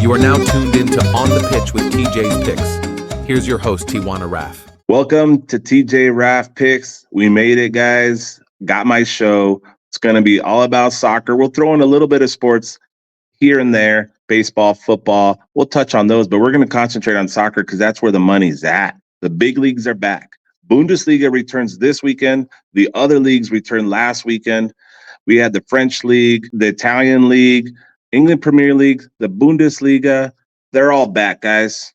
You are now tuned into On the Pitch with TJ's Picks. Here's your host, Rijuana RAF. Welcome to TJ RAF Picks. We made it, guys. Got my show. It's going to be all about soccer. We'll throw in a little bit of sports here and there, baseball, football. We'll touch on those, but we're going to concentrate on soccer because that's where the money's at. The big leagues are back. Bundesliga returns this weekend. The other leagues returned last weekend. We had the French League, the Italian League, England Premier League, the Bundesliga. They're all back, guys.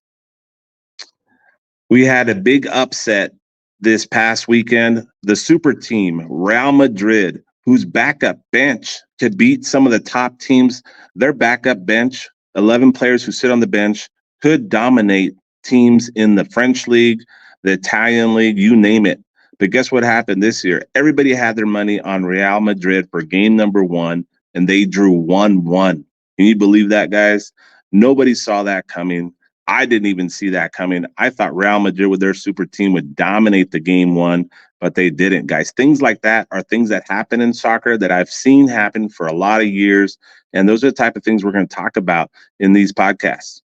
We had a big upset this past weekend. The super team, Real Madrid, whose backup bench to beat some of the top teams, their backup bench, 11 players who sit on the bench, could dominate teams in the French League, the Italian League, you name it. But guess what happened this year? Everybody had their money on Real Madrid for game number 1, and they drew 1-1. Can you believe that, guys? Nobody saw that coming. I didn't even see that coming. I thought Real Madrid with their super team would dominate the game 1, but they didn't, guys. Things like that are things that happen in soccer that I've seen happen for a lot of years, and those are the type of things we're going to talk about in these podcasts.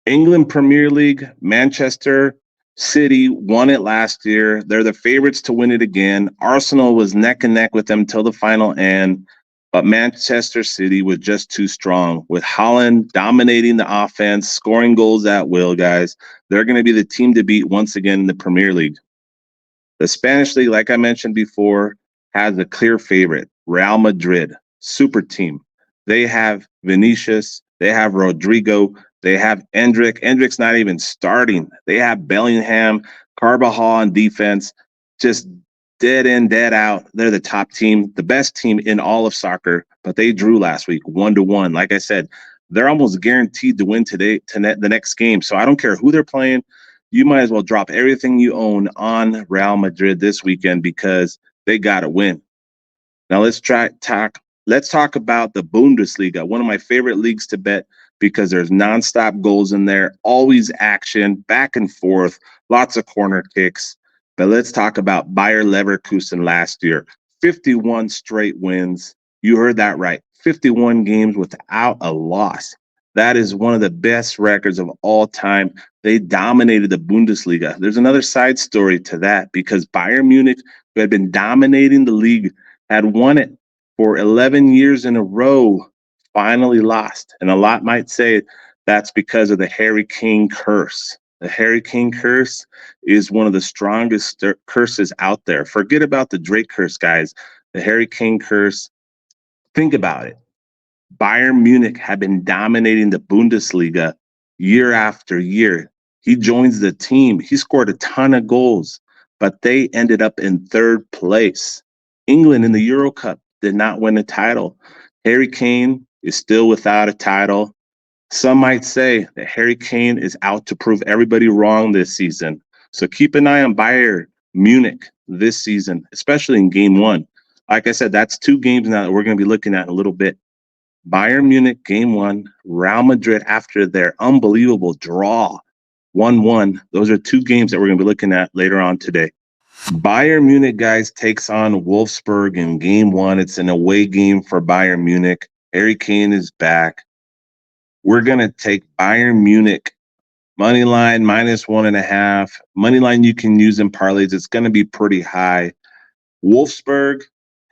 England Premier League, Manchester City won it last year. They're the favorites to win it again. Arsenal was neck and neck with them till the final end, but Manchester City was just too strong. With Haaland dominating the offense, scoring goals at will, guys, they're going to be the team to beat once again in the Premier League. The Spanish League, like I mentioned before, has a clear favorite, Real Madrid, super team. They have Vinicius, they have Rodrigo, they have Endrick. Endrick's not even starting. They have Bellingham, Carvajal on defense, just dead in, dead out. They're the top team, the best team in all of soccer, but they drew last week 1-1. Like I said, they're almost guaranteed to win today, the next game. So I don't care who they're playing. You might as well drop everything you own on Real Madrid this weekend because they got to win. Now let's talk about the Bundesliga, one of my favorite leagues to bet because there's nonstop goals in there, always action, back and forth, lots of corner kicks. But let's talk about Bayer Leverkusen last year. 51 straight wins. You heard that right. 51 games without a loss. That is one of the best records of all time. They dominated the Bundesliga. There's another side story to that because Bayern Munich, who had been dominating the league, had won it for 11 years in a row, finally lost. And a lot might say that's because of the Harry Kane curse. The Harry Kane curse is one of the strongest curses out there. Forget about the Drake curse, guys. The Harry Kane curse, think about it. Bayern Munich had been dominating the Bundesliga year after year. He joins the team. He scored a ton of goals, but they ended up in third place. England in the Euro Cup did not win a title. Harry Kane is still without a title. Some might say that Harry Kane is out to prove everybody wrong this season. So keep an eye on Bayern Munich this season, especially in game 1. Like I said, that's 2 games now that we're going to be looking at in a little bit. Bayern Munich, game 1, Real Madrid after their unbelievable draw, 1-1. Those are 2 games that we're going to be looking at later on today. Bayern Munich, guys, takes on Wolfsburg in game 1. It's an away game for Bayern Munich. Harry Kane is back. We're going to take Bayern Munich money line -1.5. Money line you can use in parlays. It's going to be pretty high. Wolfsburg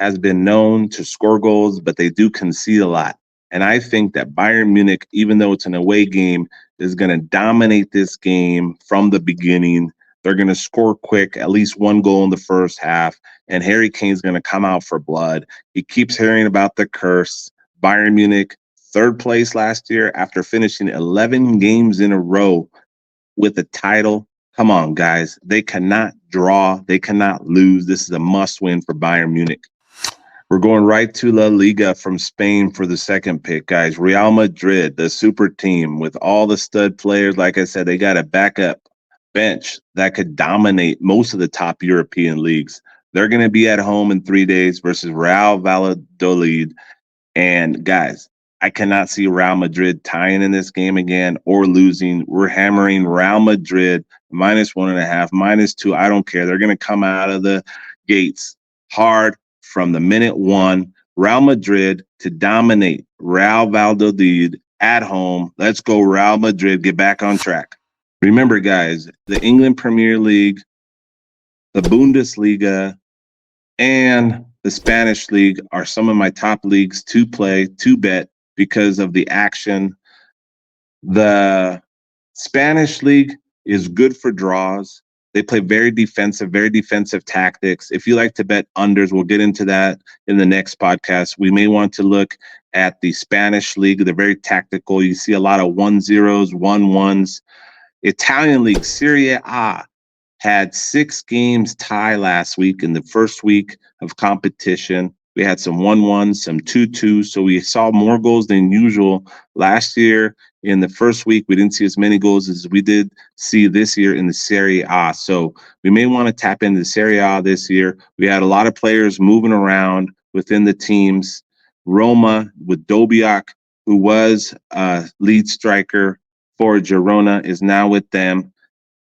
has been known to score goals, but they do concede a lot. And I think that Bayern Munich, even though it's an away game, is going to dominate this game from the beginning. They're going to score quick, at least 1 goal in the first half, and Harry Kane's going to come out for blood. He keeps hearing about the curse. Bayern Munich, 3rd place last year after finishing 11 games in a row with the title. Come on, guys. They cannot draw. They cannot lose. This is a must-win for Bayern Munich. We're going right to La Liga from Spain for the second pick, guys. Real Madrid, the super team with all the stud players. Like I said, they got a backup bench that could dominate most of the top European leagues. They're going to be at home in 3 days versus Real Valladolid. And guys, I cannot see Real Madrid tying in this game again or losing. We're hammering Real Madrid -1.5, -2. I don't care. They're going to come out of the gates hard from the minute 1. Real Madrid to dominate Real Valladolid at home. Let's go, Real Madrid. Get back on track. Remember, guys, the England Premier League, the Bundesliga, and the Spanish League are some of my top leagues to play, to bet because of the action. The Spanish League is good for draws. They play very defensive tactics. If you like to bet unders, we'll get into that in the next podcast. We may want to look at the Spanish League. They're very tactical. You see a lot of 1-0s, 1-1s. Italian League, Serie A, had 6 games tie last week in the first week of competition. We had some 1-1s, some 2-2s, so we saw more goals than usual. Last year in the first week, we didn't see as many goals as we did see this year in the Serie A. So we may want to tap into the Serie A this year. We had a lot of players moving around within the teams. Roma with Dobiak, who was a lead striker for Girona, is now with them.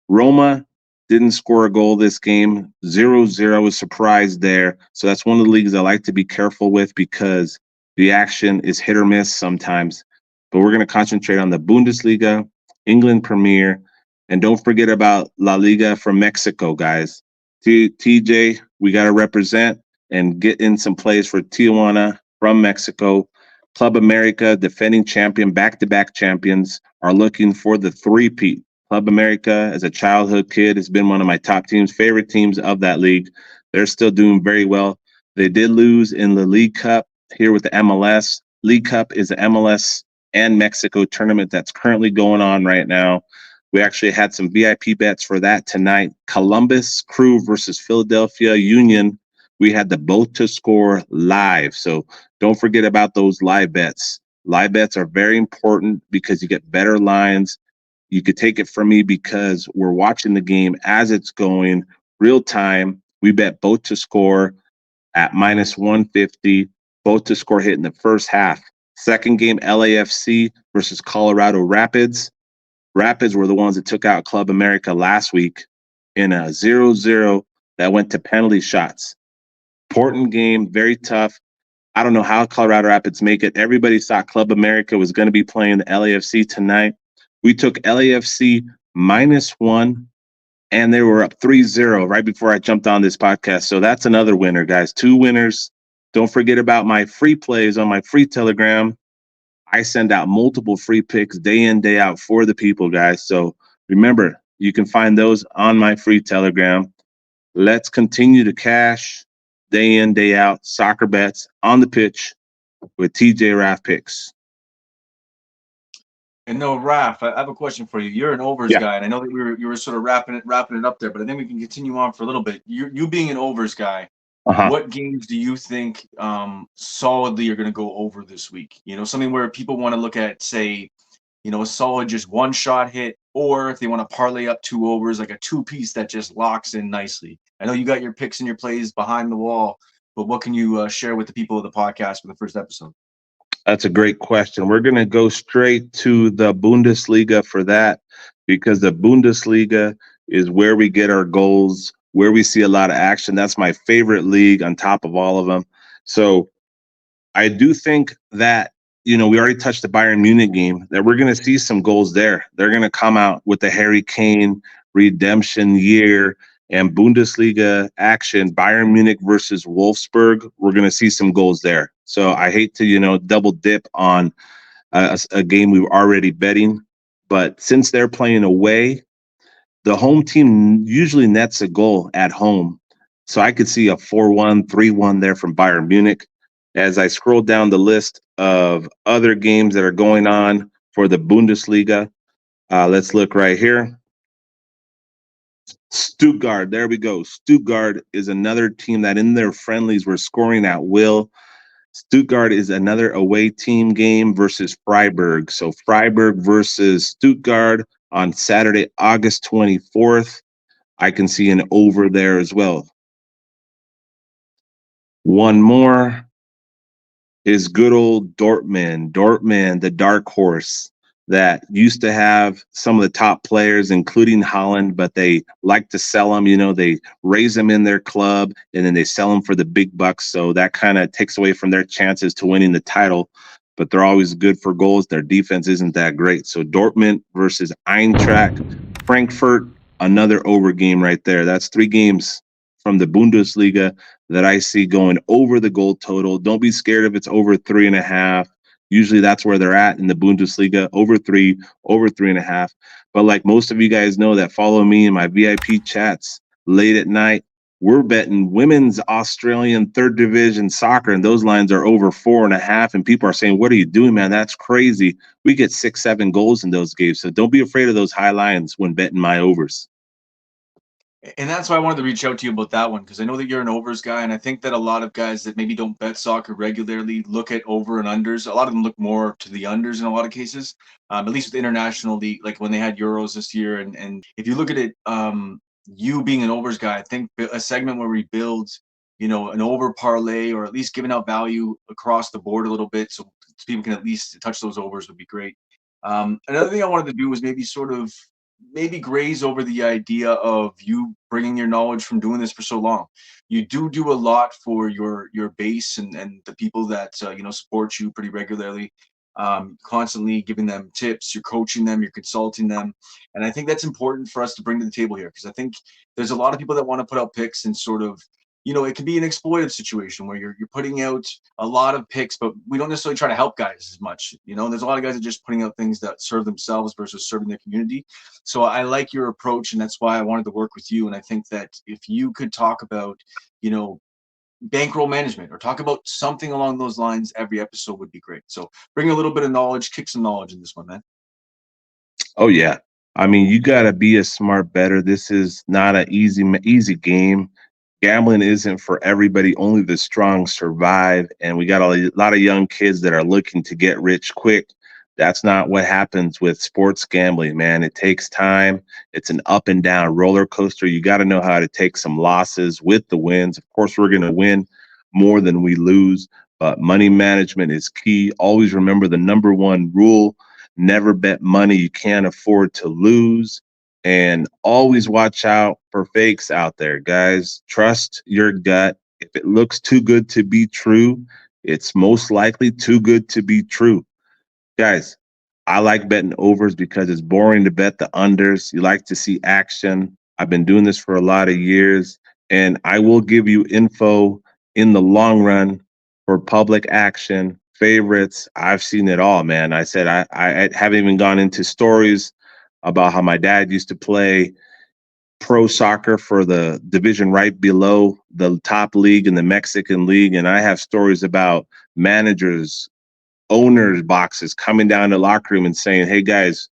Roma didn't score a goal this game. 0-0 was surprised there. So that's one of the leagues I like to be careful with because the action is hit or miss sometimes. But we're going to concentrate on the Bundesliga, England Premier, and don't forget about La Liga from Mexico, guys. TJ, we got to represent and get in some plays for Tijuana from Mexico. Club America, defending champion, back-to-back champions, are looking for the three-peat. Club America, as a childhood kid, has been one of my top teams, favorite teams of that league. They're still doing very well. They did lose in the League Cup here with the MLS. League Cup is the MLS and Mexico tournament that's currently going on right now. We actually had some VIP bets for that tonight. Columbus Crew versus Philadelphia Union. We had the both to score live. So don't forget about those live bets. Live bets are very important because you get better lines. You could take it from me because we're watching the game as it's going real time. We bet both to score at -150, both to score hit in the first half. Second game, LAFC versus Colorado Rapids. Rapids were the ones that took out Club America last week in a 0-0 that went to penalty shots. Important game, very tough. I don't know how Colorado Rapids make it. Everybody thought Club America was going to be playing the LAFC tonight. We took LAFC -1, and they were up 3-0 right before I jumped on this podcast. So that's another winner, guys. 2 winners. Don't forget about my free plays on my free Telegram. I send out multiple free picks day in, day out for the people, guys. So remember, you can find those on my free Telegram. Let's continue to cash day in, day out, soccer bets on the pitch with TJ RAF picks. And no, Raf, I have a question for you. You're an overs guy, and I know that you were sort of wrapping it up there, but I think we can continue on for a little bit. You being an overs guy, what games do you think solidly are going to go over this week? You know, something where people want to look at, say, you know, a solid just one shot hit, or if they want to parlay up 2 overs, like a 2-piece that just locks in nicely. I know you got your picks and your plays behind the wall, but what can you share with the people of the podcast for the first episode? That's a great question. We're going to go straight to the Bundesliga for that because the Bundesliga is where we get our goals, where we see a lot of action. That's my favorite league on top of all of them. So I do think that, you know, we already touched the Bayern Munich game, that we're going to see some goals there. They're going to come out with the Harry Kane redemption year and Bundesliga action, Bayern Munich versus Wolfsburg. We're going to see some goals there. So I hate to, you know, double dip on a game we were already betting. But since they're playing away, the home team usually nets a goal at home. So I could see a 4-1, 3-1 there from Bayern Munich. As I scroll down the list of other games that are going on for the Bundesliga, let's look right here. Stuttgart, there we go. Stuttgart is another team that in their friendlies were scoring at will. Stuttgart is another away team game versus Freiburg. So Freiburg versus Stuttgart on Saturday, August 24th. I can see an over there as well. One more is good old Dortmund. Dortmund, the dark horse that used to have some of the top players, including Holland, but they like to sell them. You know, they raise them in their club and then they sell them for the big bucks. So that kind of takes away from their chances to winning the title. but they're always good for goals. Their defense isn't that great. So Dortmund versus Eintracht Frankfurt, another over game right there. That's 3 games from the Bundesliga that I see going over the goal total. Don't be scared if it's over 3.5. Usually that's where they're at in the Bundesliga, over 3, over 3.5. But like most of you guys know that follow me in my VIP chats late at night, we're betting women's Australian 3rd division soccer, and those lines are over 4.5. And people are saying, what are you doing, man? That's crazy. We get 6, 7 goals in those games. So don't be afraid of those high lines when betting my overs. And that's why I wanted to reach out to you about that one, because I know that you're an overs guy, and I think that a lot of guys that maybe don't bet soccer regularly look at over and unders. A lot of them look more to the unders in a lot of cases, at least with international league, like when they had Euros this year. And if you look at it, you being an overs guy, I think a segment where we build, an over parlay, or at least giving out value across the board a little bit, so people can at least touch those overs, would be great. Another thing I wanted to do was maybe graze over the idea of you bringing your knowledge from doing this for so long. You do a lot for your base and the people that support you pretty regularly, constantly giving them tips. You're coaching them, you're consulting them, and I think that's important for us to bring to the table here, because I think there's a lot of people that want to put out picks and sort of, it can be an exploitive situation where you're putting out a lot of picks, but we don't necessarily try to help guys as much. There's a lot of guys that are just putting out things that serve themselves versus serving their community. So I like your approach, and that's why I wanted to work with you. And I think that if you could talk about, bankroll management, or talk about something along those lines, every episode would be great. So bring a little bit of knowledge, kick some knowledge in this one, man. Oh, yeah. I mean, you got to be a smart bettor. This is not an easy game. Gambling isn't for everybody. Only the strong survive. And we got a lot of young kids that are looking to get rich quick. That's not what happens with sports gambling, man. It takes time. It's an up and down roller coaster. You got to know how to take some losses with the wins. Of course, we're going to win more than we lose, but money management is key. Always remember the number 1 rule: never bet money you can't afford to lose. And always watch out for fakes out there, guys. Trust your gut. If it looks too good to be true, it's most likely too good to be true. Guys, I like betting overs because it's boring to bet the unders. You like to see action. I've been doing this for a lot of years, and I will give you info in the long run for public action, favorites. I've seen it all, man. I said I haven't even gone into stories about how my dad used to play pro soccer for the division right below the top league in the Mexican league. And I have stories about managers, owners' boxes coming down to the locker room and saying, hey, guys,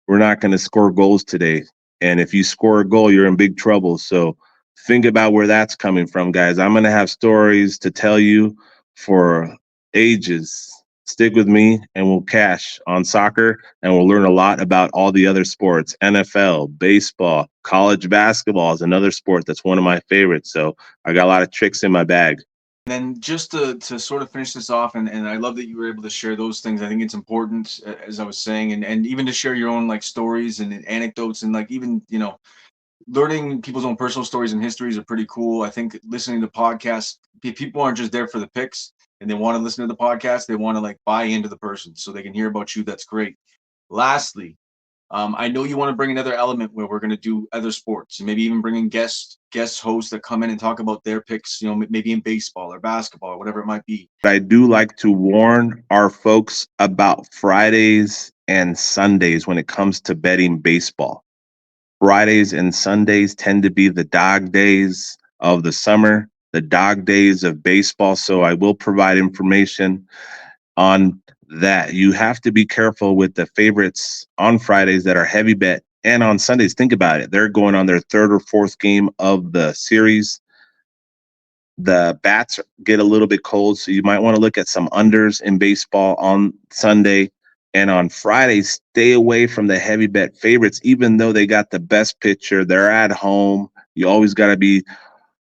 we're not going to score goals today. And if you score a goal, you're in big trouble. So think about where that's coming from, guys. I'm going to have stories to tell you for ages. Stick with me and we'll cash on soccer, and we'll learn a lot about all the other sports. NFL, baseball, college basketball is another sport that's one of my favorites. So I got a lot of tricks in my bag. And then just to sort of finish this off, and I love that you were able to share those things. I think it's important, as I was saying, and even to share your own like stories and anecdotes, and like even, learning people's own personal stories and histories are pretty cool. I think listening to podcasts, people aren't just there for the picks and they want to listen to the podcast. They want to like buy into the person so they can hear about you. That's great. Lastly, I know you want to bring another element where we're going to do other sports, and maybe even bringing guest hosts that come in and talk about their picks, maybe in baseball or basketball or whatever it might be. I do like to warn our folks about Fridays and Sundays when it comes to betting baseball. Fridays and Sundays tend to be the dog days of the summer, the dog days of baseball. So I will provide information on that. You have to be careful with the favorites on Fridays that are heavy bet, and on Sundays. Think about it. They're going on their 3rd or 4th game of the series. The bats get a little bit cold, so you might want to look at some unders in baseball on Sunday. And on Friday, stay away from the heavy bet favorites, even though they got the best pitcher. They're at home. You always got to be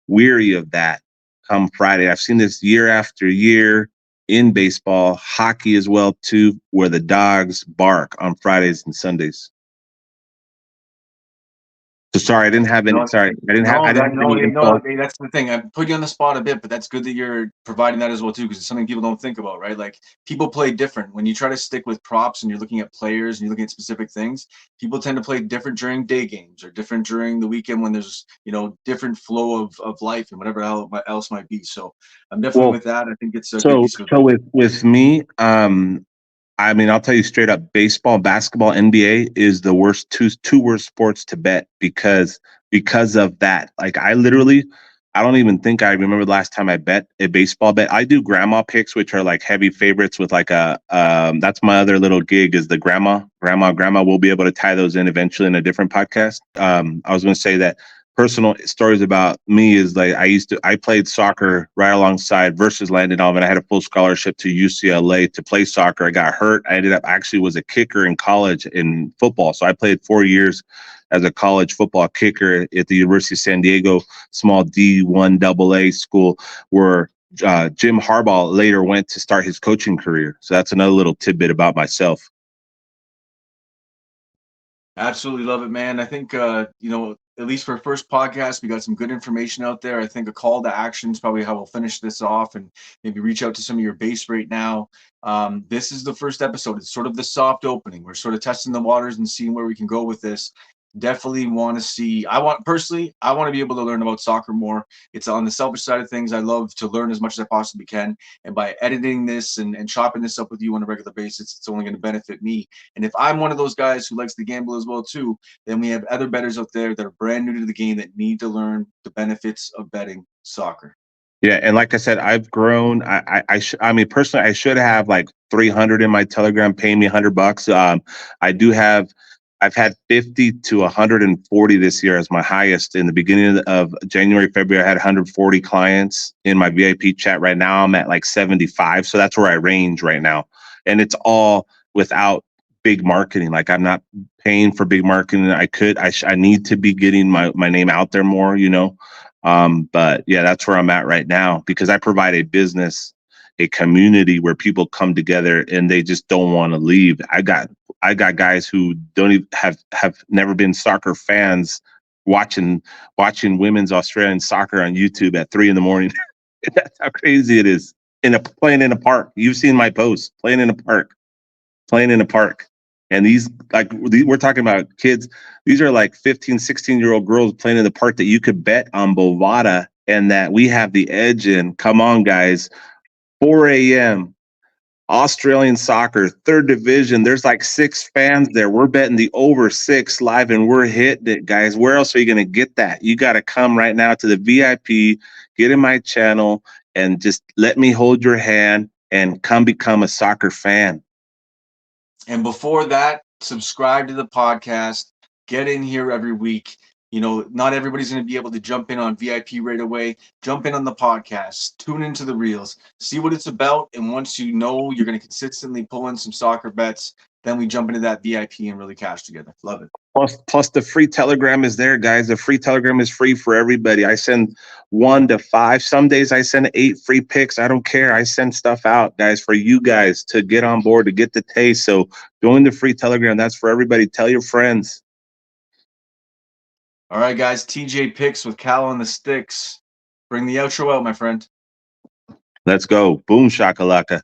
weary of that come Friday. I've seen this year after year in baseball, hockey as well, too, where the dogs bark on Fridays and Sundays. So sorry, I didn't have any. Sorry, I didn't have any info. That's the thing. I put you on the spot a bit, but that's good that you're providing that as well too, because it's something people don't think about, right? Like people play different. When you try to stick with props and you're looking at players and you're looking at specific things, people tend to play different during day games or different during the weekend when there's different flow of life and whatever else might be. So I'm definitely with that. I think it's a good piece of advice. With me, I mean, I'll tell you straight up, baseball, basketball, NBA is the worst two worst sports to bet because of that. Like I don't even think I remember the last time I bet a baseball bet. I do grandma picks, which are like heavy favorites with like that's my other little gig is the grandma. We'll be able to tie those in eventually in a different podcast. I was going to say that personal stories about me is like I played soccer right alongside versus Landon Alvin. I had a full scholarship to UCLA to play soccer. I got hurt. I ended up actually was a kicker in college in football. So I played 4 years as a college football kicker at the University of San Diego, small D1 AA school where Jim Harbaugh later went to start his coaching career. So that's another little tidbit about myself. Absolutely love it, man. I think, at least for first podcast, we got some good information out there. I think a call to action is probably how we'll finish this off and maybe reach out to some of your base right now. This is the first episode. It's sort of the soft opening. We're sort of testing the waters and seeing where we can go with this. Definitely want to see, I want to be able to learn about soccer more. It's on the selfish side of things. I love to learn as much as I possibly can. And by editing this and chopping this up with you on a regular basis, it's only going to benefit me. And if I'm one of those guys who likes to gamble as well too, then we have other bettors out there that are brand new to the game that need to learn the benefits of betting soccer. Yeah, and like I said, I've grown. I mean, personally, I should have like 300 in my Telegram paying me $100. I've had 50 to 140 this year as my highest. In the beginning of January, February, I had 140 clients in my VIP chat. Right now, I'm at like 75. So that's where I range right now. And it's all without big marketing. Like I'm not paying for big marketing. I need to be getting my name out there more, But yeah, that's where I'm at right now because I provide a business, a community where people come together and they just don't want to leave. I got guys who don't even have never been soccer fans watching women's Australian soccer on YouTube at 3 a.m. That's how crazy it is. Playing in a park. You've seen my posts. Playing in a park. And we're talking about kids. These are like 15, 16-year-old girls playing in the park that you could bet on Bovada and that we have the edge in. Come on, guys. 4 a.m. Australian soccer, 3rd division. There's like 6 fans there. We're betting the over 6 live and we're hitting it, guys. Where else are you going to get that? You got to come right now to the VIP, get in my channel, and just let me hold your hand and come become a soccer fan. And before that, subscribe to the podcast, get in here every week. Not everybody's going to be able to jump in on VIP right away. Jump in on the podcast, tune into the reels, see what it's about. And once you know you're going to consistently pull in some soccer bets, then we jump into that VIP and really cash together. Love it. Plus the free Telegram is there, guys. The free Telegram is free for everybody. I send 1 to 5. Some days I send 8 free picks. I don't care. I send stuff out, guys, for you guys to get on board, to get the taste. So join the free Telegram. That's for everybody. Tell your friends. All right, guys. TJ Picks with Cal on the sticks. Bring the outro out, my friend. Let's go. Boomshakalakka.